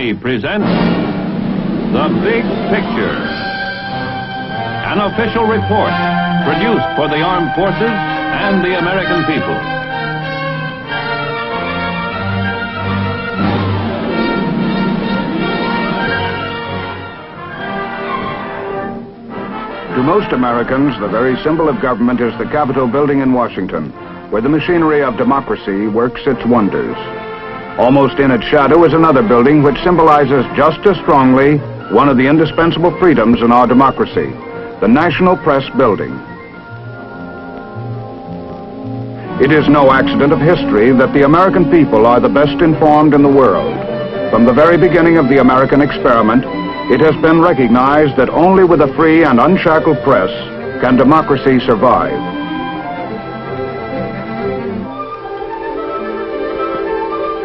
Army presents The Big Picture, an official report produced for the armed forces and the American people. To most Americans, the very symbol of government is the Capitol building in Washington, where the machinery of democracy works its wonders. Almost in its shadow is another building which symbolizes just as strongly one of the indispensable freedoms in our democracy, the National Press Building. It is no accident of history that the American people are the best informed in the world. From the very beginning of the American experiment, it has been recognized that only with a free and unshackled press can democracy survive.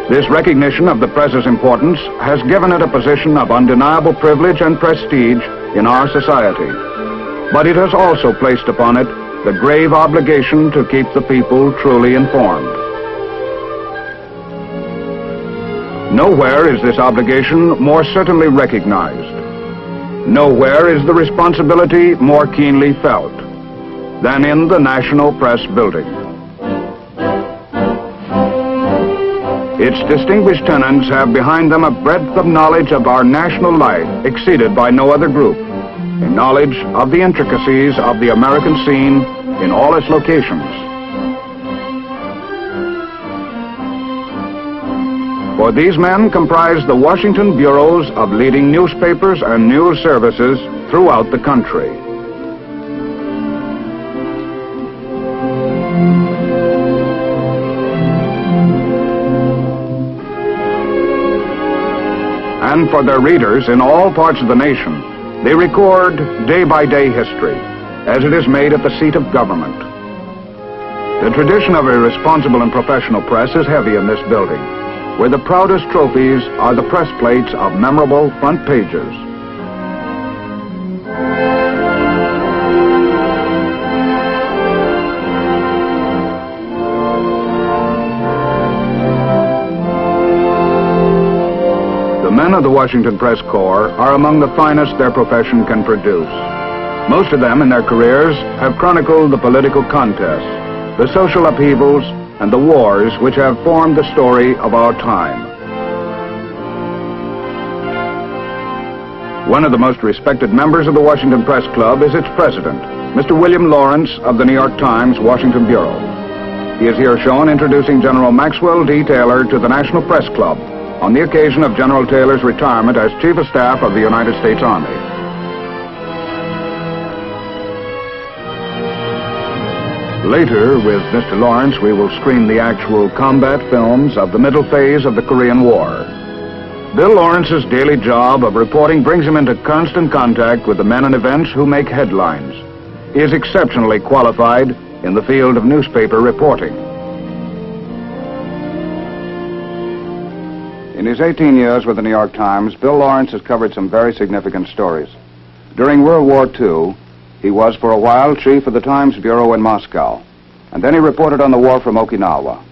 This recognition of the press's importance has given it a position of undeniable privilege and prestige in our society. But it has also placed upon it the grave obligation to keep the people truly informed. Nowhere is this obligation more certainly recognized. Nowhere is the responsibility more keenly felt than in the National Press Building. Its distinguished tenants have behind them a breadth of knowledge of our national life exceeded by no other group, a knowledge of the intricacies of the American scene in all its locations. For these men comprise the Washington bureaus of leading newspapers and news services throughout the country. And for their readers in all parts of the nation, they record day-by-day history as it is made at the seat of government. The tradition of a responsible and professional press is heavy in this building, where the proudest trophies are the press plates of memorable front pages. The men of the Washington Press Corps are among the finest their profession can produce. Most of them in their careers have chronicled the political contests, the social upheavals, and the wars which have formed the story of our time. One of the most respected members of the Washington Press Club is its president, Mr. William Lawrence of the New York Times Washington Bureau. He is here shown introducing General Maxwell D. Taylor to the National Press Club on the occasion of General Taylor's retirement as Chief of Staff of the United States Army. Later, with Mr. Lawrence, we will screen the actual combat films of the middle phase of the Korean War. Bill Lawrence's daily job of reporting brings him into constant contact with the men and events who make headlines. He is exceptionally qualified in the field of newspaper reporting. In his 18 years with the New York Times, Bill Lawrence has covered some very significant stories. During World War II, he was for a while chief of the Times Bureau in Moscow, and then he reported on the war from Okinawa.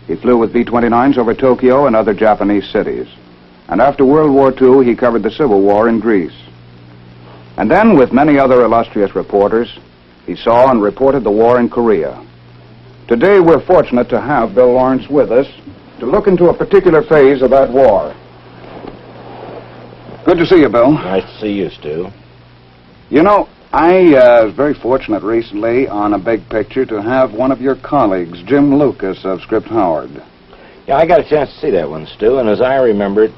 He flew with B-29s over Tokyo and other Japanese cities. And after World War II, he covered the Civil War in Greece. And then, with many other illustrious reporters, he saw and reported the war in Korea. Today, we're fortunate to have Bill Lawrence with us to look into a particular phase of that war. Good to see you, Bill. Nice to see you, Stu. You know, I was very fortunate recently on a big picture to have one of your colleagues, Jim Lucas of Script Howard. Yeah, I got a chance to see that one, Stu, and as I remember it,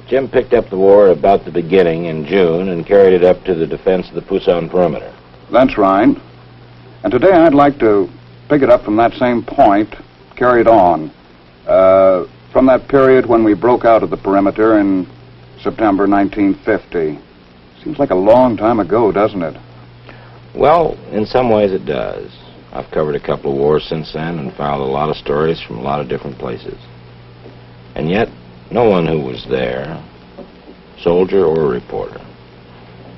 Jim picked up the war about the beginning in June and carried it up to the defense of the Pusan perimeter. That's right. And today I'd like to pick it up from that same point, carry it on, from that period when we broke out of the perimeter in September 1950. Seems like a long time ago, doesn't it? Well, in some ways it does. I've covered a couple of wars since then and filed a lot of stories from a lot of different places. And yet, no one who was there, soldier or reporter,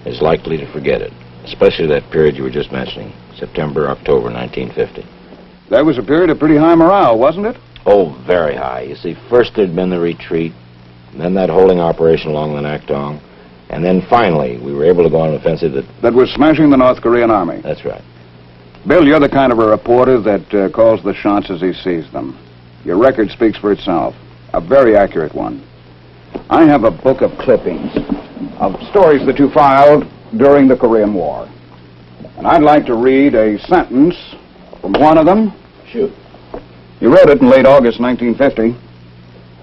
is likely to forget it, especially that period you were just mentioning, September, October 1950. That was a period of pretty high morale, wasn't it? Oh, very high. You see, first there'd been the retreat, and then that holding operation along the Nakhtong, and then finally we were able to go on an offensive That was smashing the North Korean army. That's right. Bill, you're the kind of a reporter that calls the shots as he sees them. Your record speaks for itself. A very accurate one. I have a book of clippings of stories that you filed during the Korean War. And I'd like to read a sentence from one of them. Shoot. You wrote it in late August 1950.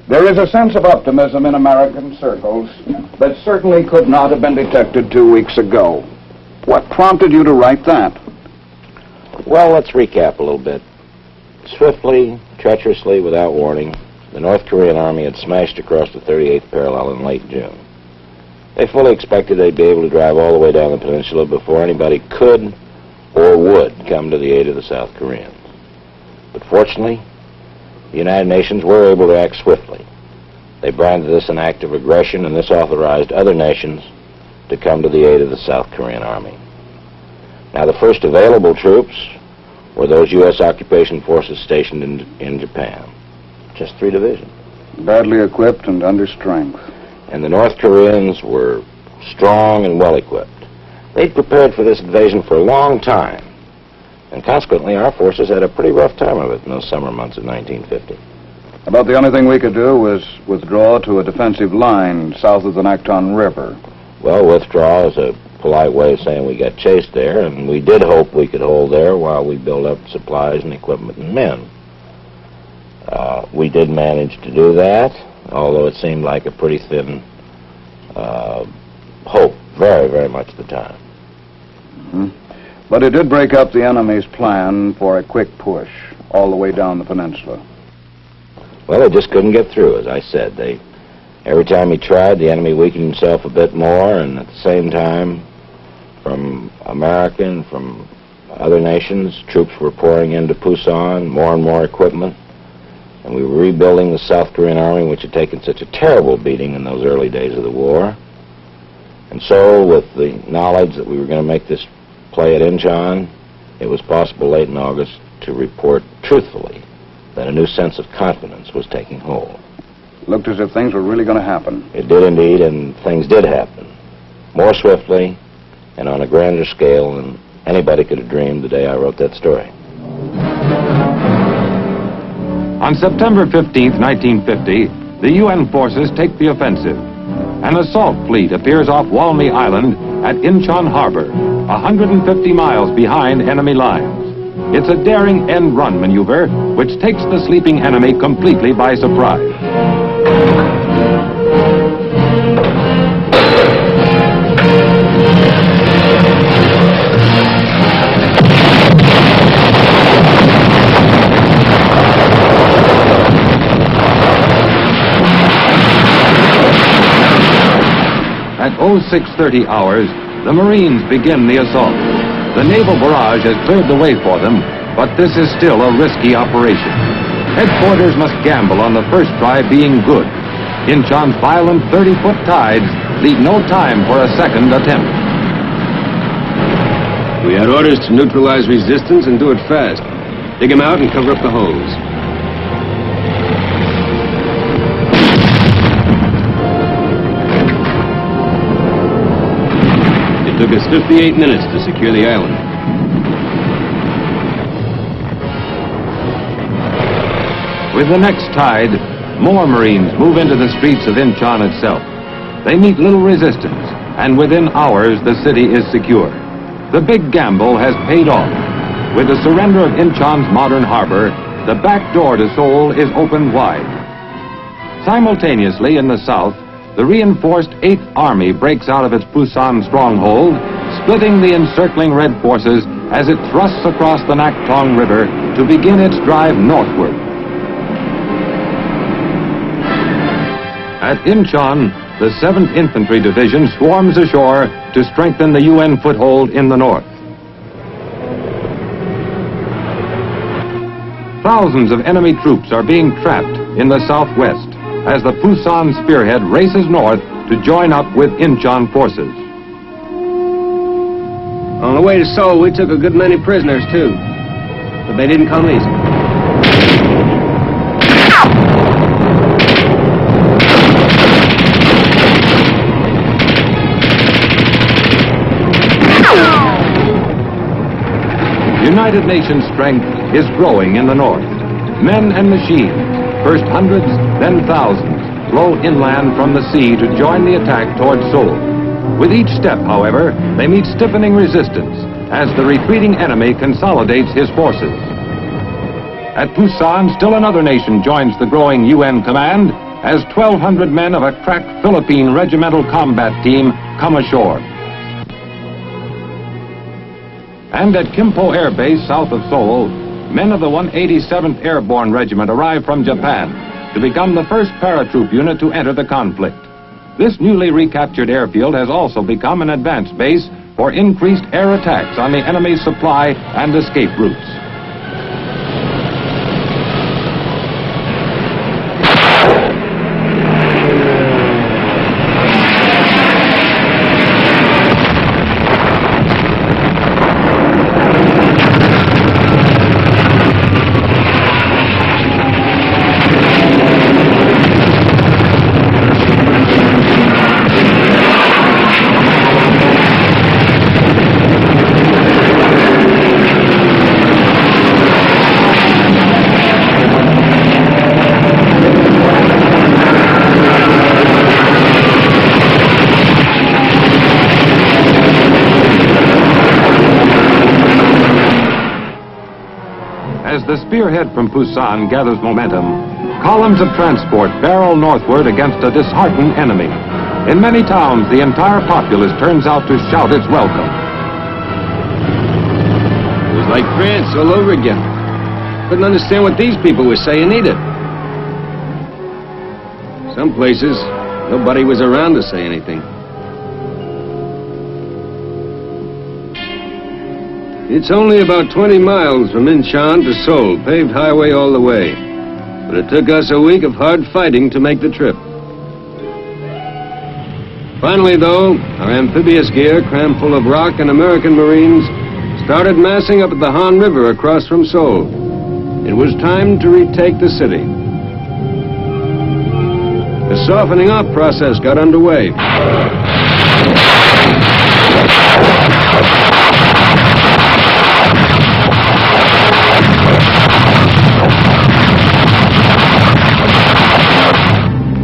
There is a sense of optimism in American circles that certainly could not have been detected 2 weeks ago. What prompted you to write that? Well, let's recap a little bit. Swiftly, treacherously, without warning, the North Korean army had smashed across the 38th parallel in late June. They fully expected they'd be able to drive all the way down the peninsula before anybody could or would come to the aid of the South Koreans. But fortunately, the United Nations were able to act swiftly. They branded this an act of aggression, and this authorized other nations to come to the aid of the South Korean army. Now, the first available troops were those U.S. occupation forces stationed in Japan. Just 3 divisions. Badly equipped and under strength. And the North Koreans were strong and well-equipped. They'd prepared for this invasion for a long time, and consequently our forces had a pretty rough time of it in those summer months of 1950. About the only thing we could do was withdraw to a defensive line south of the Nakhtong River. Well, withdraw is a polite way of saying we got chased there, and we did hope we could hold there while we built up supplies and equipment and men. We did manage to do that, although it seemed like a pretty thin hope very, very much at the time. Mm-hmm. But it did break up the enemy's plan for a quick push all the way down the peninsula. Well, they just couldn't get through, as I said. Every time he tried, the enemy weakened himself a bit more, and at the same time, from America and from other nations, troops were pouring into Pusan, more and more equipment, and we were rebuilding the South Korean army, which had taken such a terrible beating in those early days of the war. And so, with the knowledge that we were going to make this play at Incheon, it was possible late in August to report truthfully that a new sense of confidence was taking hold. Looked as if things were really going to happen. It did indeed, and things did happen. More swiftly and on a grander scale than anybody could have dreamed the day I wrote that story. On September 15th, 1950, the UN forces take the offensive. An assault fleet appears off Walney Island at Incheon Harbor, 150 miles behind enemy lines. It's a daring end-run maneuver which takes the sleeping enemy completely by surprise. At 0630 hours, the Marines begin the assault. The naval barrage has cleared the way for them, but this is still a risky operation. Headquarters must gamble on the first try being good. Incheon's violent 30-foot tides leave no time for a second attempt. We had orders to neutralize resistance and do it fast. Dig them out and cover up the holes. It took us 58 minutes to secure the island. With the next tide, more Marines move into the streets of Incheon itself. They meet little resistance, and within hours the city is secure. The big gamble has paid off. With the surrender of Incheon's modern harbor, the back door to Seoul is opened wide. Simultaneously in the south, the reinforced 8th Army breaks out of its Pusan stronghold, splitting the encircling Red forces as it thrusts across the Nakhtong River to begin its drive northward. At Incheon, the 7th Infantry Division swarms ashore to strengthen the UN foothold in the north. Thousands of enemy troops are being trapped in the southwest as the Pusan spearhead races north to join up with Incheon forces. On the way to Seoul, we took a good many prisoners, too. But they didn't come easy. United Nations strength is growing in the north. Men and machines, first hundreds, then thousands, flow inland from the sea to join the attack toward Seoul. With each step, however, they meet stiffening resistance as the retreating enemy consolidates his forces. At Busan, still another nation joins the growing UN command as 1,200 men of a crack Philippine regimental combat team come ashore. And at Kimpo Air Base south of Seoul, men of the 187th Airborne Regiment arrive from Japan to become the first paratroop unit to enter the conflict. This newly recaptured airfield has also become an advanced base for increased air attacks on the enemy's supply and escape routes. As the spearhead from Busan gathers momentum, columns of transport barrel northward against a disheartened enemy. In many towns, the entire populace turns out to shout its welcome. It was like France all over again. Couldn't understand what these people were saying either. Some places, nobody was around to say anything. It's only about 20 miles from Incheon to Seoul, paved highway all the way. But it took us a week of hard fighting to make the trip. Finally, though, our amphibious gear, crammed full of rock and American Marines, started massing up at the Han River across from Seoul. It was time to retake the city. The softening up process got underway.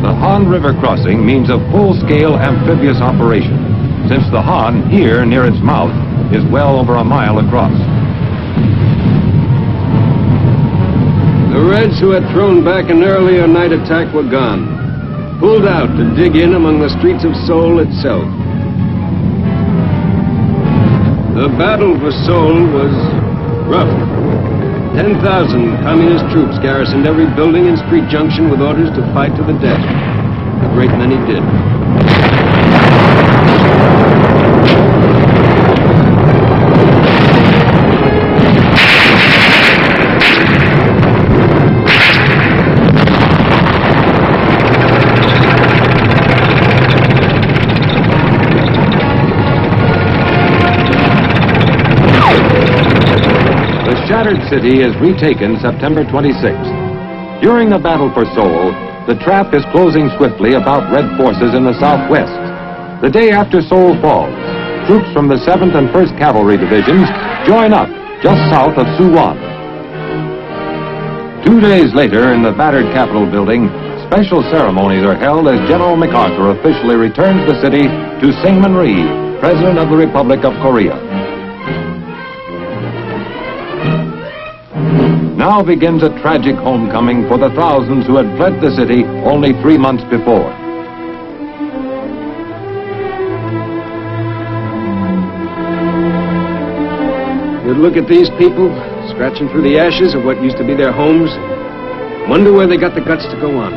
The Han River crossing means a full-scale amphibious operation, since the Han, here near its mouth, is well over a mile across. The Reds who had thrown back an earlier night attack were gone, pulled out to dig in among the streets of Seoul itself. The battle for Seoul was rough. 10,000 communist troops garrisoned every building and street junction with orders to fight to the death. A great many did. The shattered city is retaken September 26th. During the battle for Seoul, the trap is closing swiftly about Red forces in the southwest. The day after Seoul falls, troops from the 7th and 1st Cavalry Divisions join up just south of Suwon. 2 days later, in the battered Capitol building, special ceremonies are held as General MacArthur officially returns the city to Syngman Rhee, President of the Republic of Korea. Now begins a tragic homecoming for the thousands who had fled the city only 3 months before. You'd look at these people, scratching through the ashes of what used to be their homes, wonder where they got the guts to go on.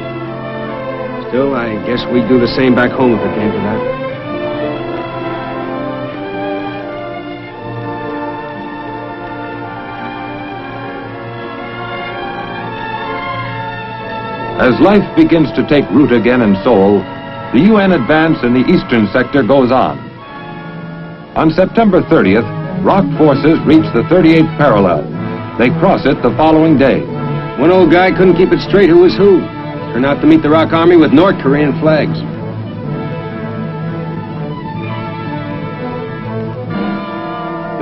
Still, I guess we'd do the same back home if it came to that. As life begins to take root again in Seoul, the UN advance in the eastern sector goes on. On September 30th, ROK forces reach the 38th parallel. They cross it the following day. One old guy couldn't keep it straight who was who. Turned out to meet the ROK Army with North Korean flags.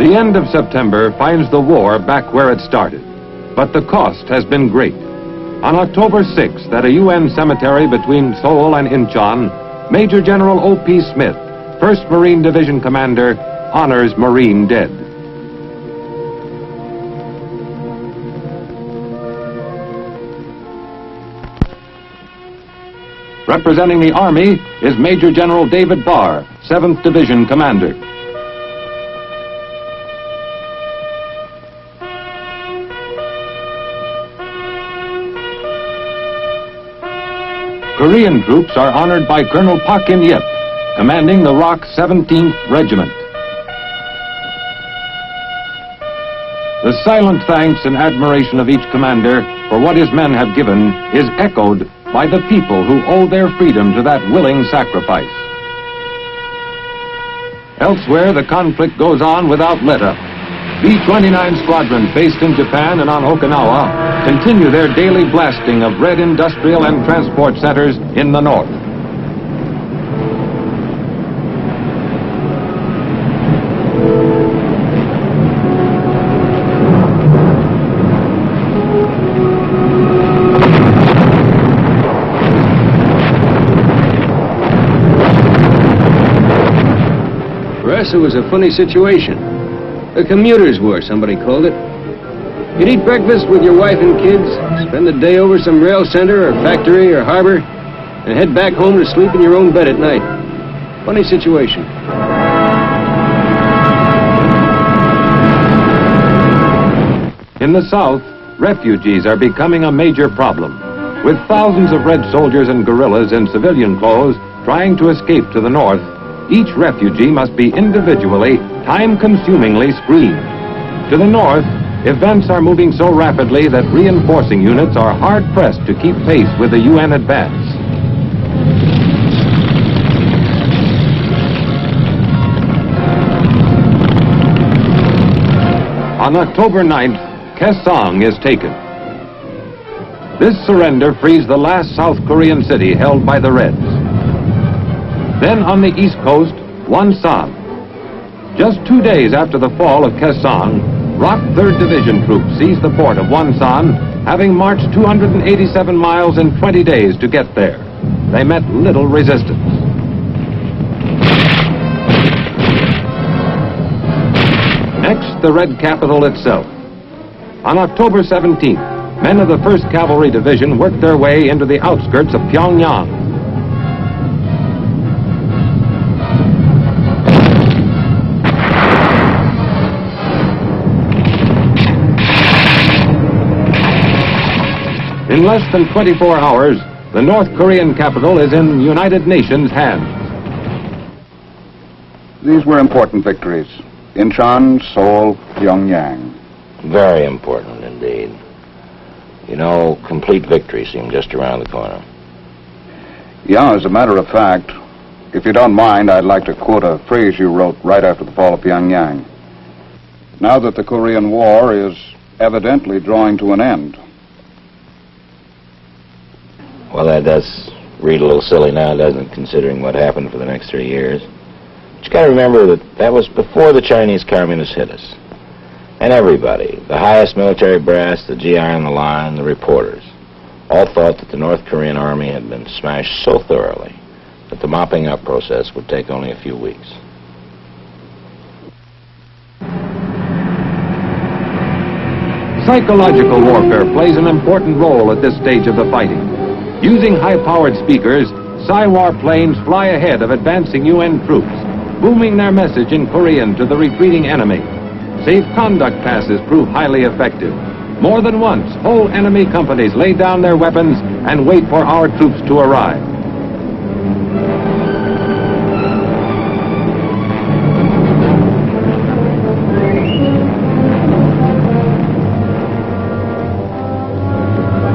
The end of September finds the war back where it started, but the cost has been great. On October 6th, at a UN cemetery between Seoul and Incheon, Major General O.P. Smith, 1st Marine Division Commander, honors Marine dead. Representing the Army is Major General David Barr, 7th Division Commander. Korean troops are honored by Colonel Pak In-yip, commanding the ROK 17th Regiment. The silent thanks and admiration of each commander for what his men have given is echoed by the people who owe their freedom to that willing sacrifice. Elsewhere, the conflict goes on without let-up. B-29 Squadron, based in Japan and on Okinawa, continue their daily blasting of red industrial and transport centers in the north. For us, it was a funny situation. A commuter's war, somebody called it. You'd eat breakfast with your wife and kids, spend the day over some rail center or factory or harbor, and head back home to sleep in your own bed at night. Funny situation. In the south, refugees are becoming a major problem, with thousands of red soldiers and guerrillas in civilian clothes trying to escape to the north. Each refugee must be individually, time-consumingly screened. To the north, events are moving so rapidly that reinforcing units are hard-pressed to keep pace with the UN advance. On October 9th, Kaesong is taken. This surrender frees the last South Korean city held by the Reds. Then on the east coast, Wonsan. Just 2 days after the fall of Kaesong, ROK 3rd Division troops seized the port of Wonsan, having marched 287 miles in 20 days to get there. They met little resistance. Next, the Red Capital itself. On October 17th, men of the 1st Cavalry Division worked their way into the outskirts of Pyongyang. In less than 24 hours, the North Korean capital is in United Nations hands. These were important victories. Incheon, Seoul, Pyongyang. Very important indeed. You know, complete victory seemed just around the corner. Yeah, as a matter of fact, if you don't mind, I'd like to quote a phrase you wrote right after the fall of Pyongyang. Now that the Korean War is evidently drawing to an end. Well, that does read a little silly now, doesn't it, considering what happened for the next 3 years. But you got to remember that that was before the Chinese communists hit us. And everybody, the highest military brass, the GI on the line, the reporters, all thought that the North Korean army had been smashed so thoroughly that the mopping up process would take only a few weeks. Psychological warfare plays an important role at this stage of the fighting. Using high-powered speakers, Psy-War planes fly ahead of advancing UN troops, booming their message in Korean to the retreating enemy. Safe conduct passes prove highly effective. More than once, whole enemy companies lay down their weapons and wait for our troops to arrive.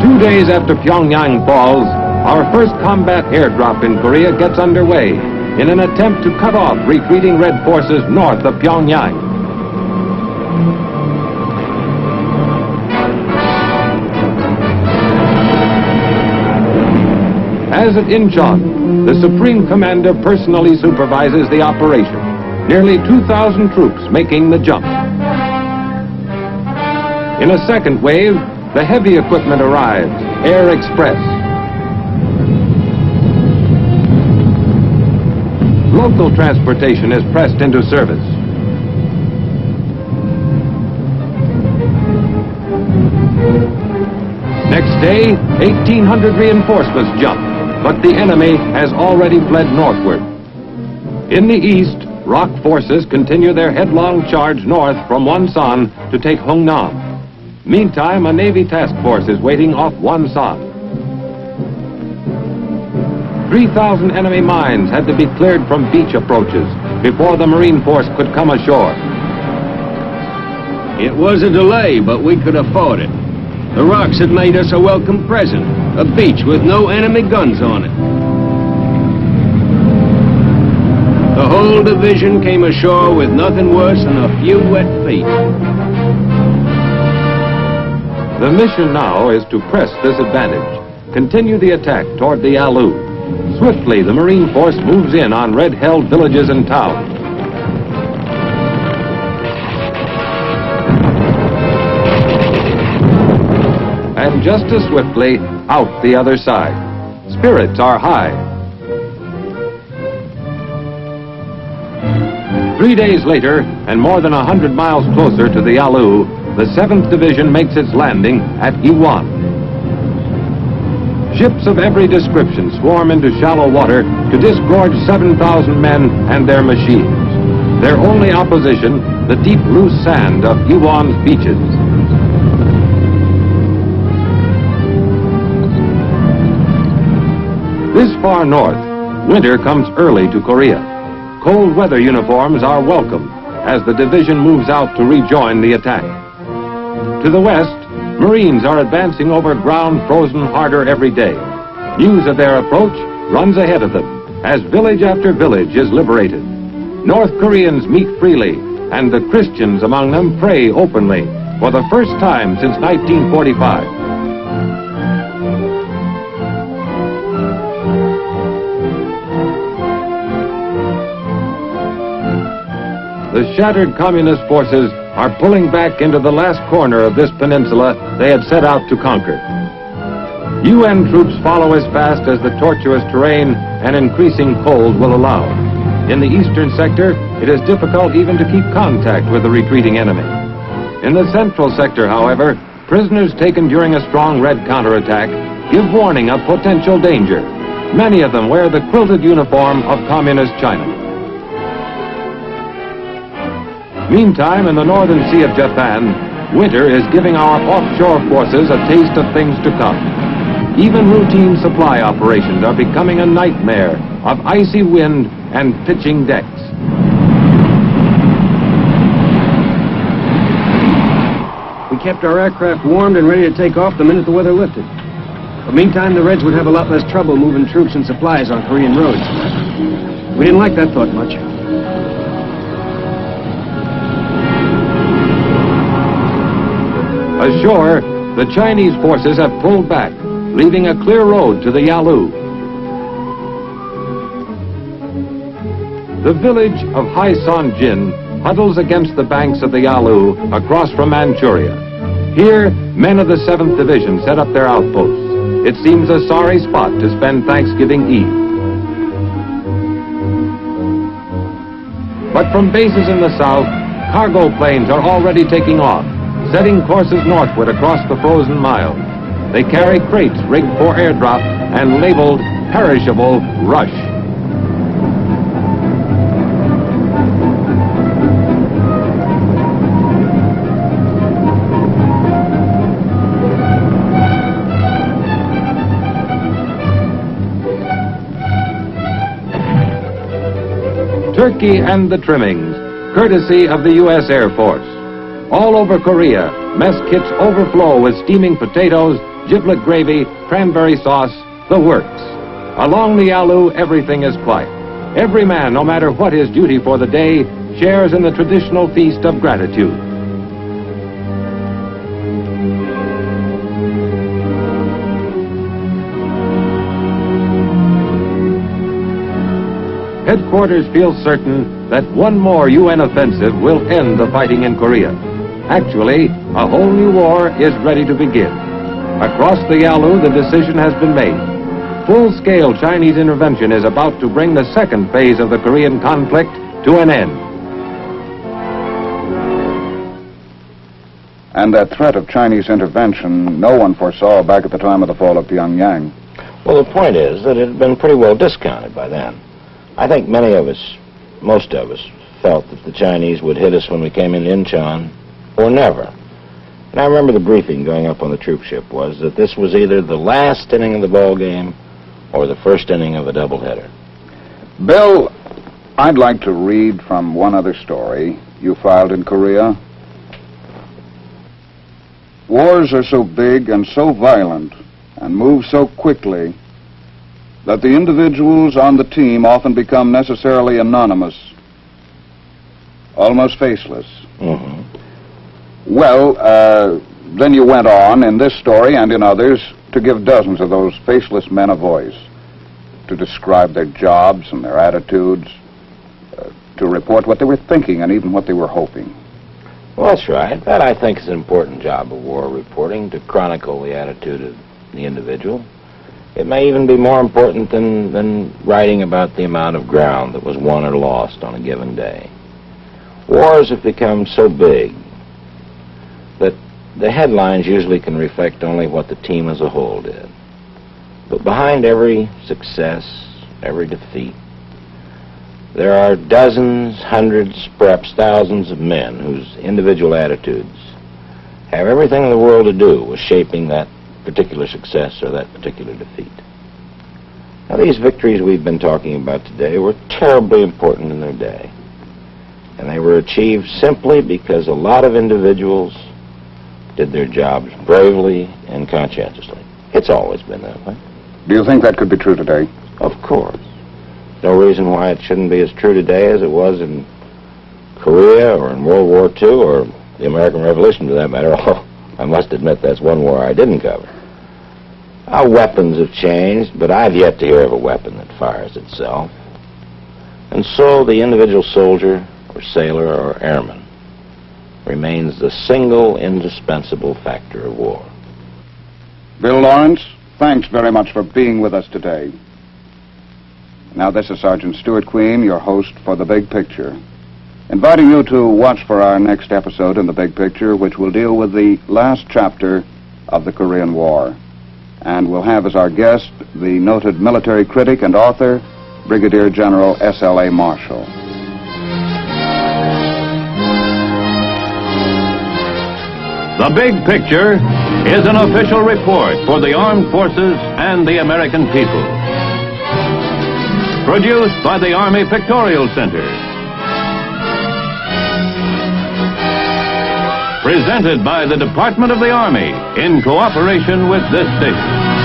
Two days after Pyongyang falls, our first combat airdrop in Korea gets underway in an attempt to cut off retreating Red forces north of Pyongyang. As at Incheon, the Supreme Commander personally supervises the operation. nearly 2,000 troops making the jump. In a second wave, the heavy equipment arrives, Air Express. Local transportation is pressed into service. Next day, 1,800 reinforcements jump, but the enemy has already fled northward. In the east, ROC forces continue their headlong charge north from Wonsan to take Hungnam. Meantime, a Navy task force is waiting off Wonsan. 3,000 enemy mines had to be cleared from beach approaches before the Marine Force could come ashore. It was a delay, but we could afford it. The rocks had made us a welcome present, a beach with no enemy guns on it. The whole division came ashore with nothing worse than a few wet feet. The mission now is to press this advantage, continue the attack toward the Yalu. Swiftly, the Marine Force moves in on red-held villages and towns. And just as swiftly, out the other side. Spirits are high. 3 days later, and more than 100 miles closer to the Yalu, the 7th Division makes its landing at Iwan. Ships of every description swarm into shallow water to disgorge 7,000 men and their machines. Their only opposition, the deep loose sand of Iwan's beaches. This far north, winter comes early to Korea. Cold weather uniforms are welcome as the division moves out to rejoin the attack. To the west, Marines are advancing over ground frozen harder every day. News of their approach runs ahead of them as village after village is liberated. North Koreans meet freely, and the Christians among them pray openly for the first time since 1945. The shattered communist forces are pulling back into the last corner of this peninsula they had set out to conquer. UN troops follow as fast as the tortuous terrain and increasing cold will allow. In the eastern sector, it is difficult even to keep contact with the retreating enemy. In the central sector, however, prisoners taken during a strong Red counterattack give warning of potential danger. Many of them wear the quilted uniform of Communist China. Meantime, in the Northern Sea of Japan, winter is giving our offshore forces a taste of things to come. Even routine supply operations are becoming a nightmare of icy wind and pitching decks. We kept our aircraft warmed and ready to take off the minute the weather lifted. But meantime, the Reds would have a lot less trouble moving troops and supplies on Korean roads. We didn't like that thought much. Ashore, the Chinese forces have pulled back, leaving a clear road to the Yalu. The village of Haisanjin huddles against the banks of the Yalu across from Manchuria. Here, men of the 7th Division set up their outposts. It seems a sorry spot to spend Thanksgiving Eve. But from bases in the south, cargo planes are already taking off, setting courses northward across the frozen miles. They carry crates rigged for airdrop and labeled Perishable Rush. Turkey and the trimmings, courtesy of the U.S. Air Force. All over Korea, mess kits overflow with steaming potatoes, giblet gravy, cranberry sauce, the works. Along the Yalu, everything is quiet. Every man, no matter what his duty for the day, shares in the traditional feast of gratitude. Headquarters feels certain that one more UN offensive will end the fighting in Korea. Actually, a whole new war is ready to begin. Across the Yalu, the decision has been made. Full-scale Chinese intervention is about to bring the second phase of the Korean conflict to an end. And that threat of Chinese intervention, no one foresaw back at the time of the fall of Pyongyang. Well, the point is that it had been pretty well discounted by then. I think many of us, most of us, felt that the Chinese would hit us when we came into Incheon, or never. And I remember the briefing going up on the troop ship was that this was either the last inning of the ball game or the first inning of a doubleheader. Bill, I'd like to read from one other story you filed in Korea. Wars are so big and so violent and move so quickly that the individuals on the team often become necessarily anonymous, almost faceless. Mm-hmm. Well, then you went on in this story and in others to give dozens of those faceless men a voice, to describe their jobs and their attitudes, to report what they were thinking and even what they were hoping. Well, that's right. That, I think, is an important job of war reporting, to chronicle the attitude of the individual. It may even be more important than writing about the amount of ground that was won or lost on a given day. Wars have become so big that the headlines usually can reflect only what the team as a whole did. But behind every success, every defeat, there are dozens, hundreds, perhaps thousands of men whose individual attitudes have everything in the world to do with shaping that particular success or that particular defeat. Now, these victories we've been talking about today were terribly important in their day. And they were achieved simply because a lot of individuals did their jobs bravely and conscientiously. It's always been that way. Do you think that could be true today? Of course. No reason why it shouldn't be as true today as it was in Korea or in World War II or the American Revolution, for that matter. Although I must admit that's one war I didn't cover. Our weapons have changed, but I've yet to hear of a weapon that fires itself. And so the individual soldier or sailor or airman remains the single indispensable factor of war. Bill Lawrence, thanks very much for being with us today. Now, this is Sergeant Stuart Queen, your host for The Big Picture, inviting you to watch for our next episode in The Big Picture, which will deal with the last chapter of the Korean War. And we'll have as our guest the noted military critic and author, Brigadier General S.L.A. Marshall. The Big Picture is an official report for the armed forces and the American people. Produced by the Army Pictorial Center. Presented by the Department of the Army in cooperation with this station.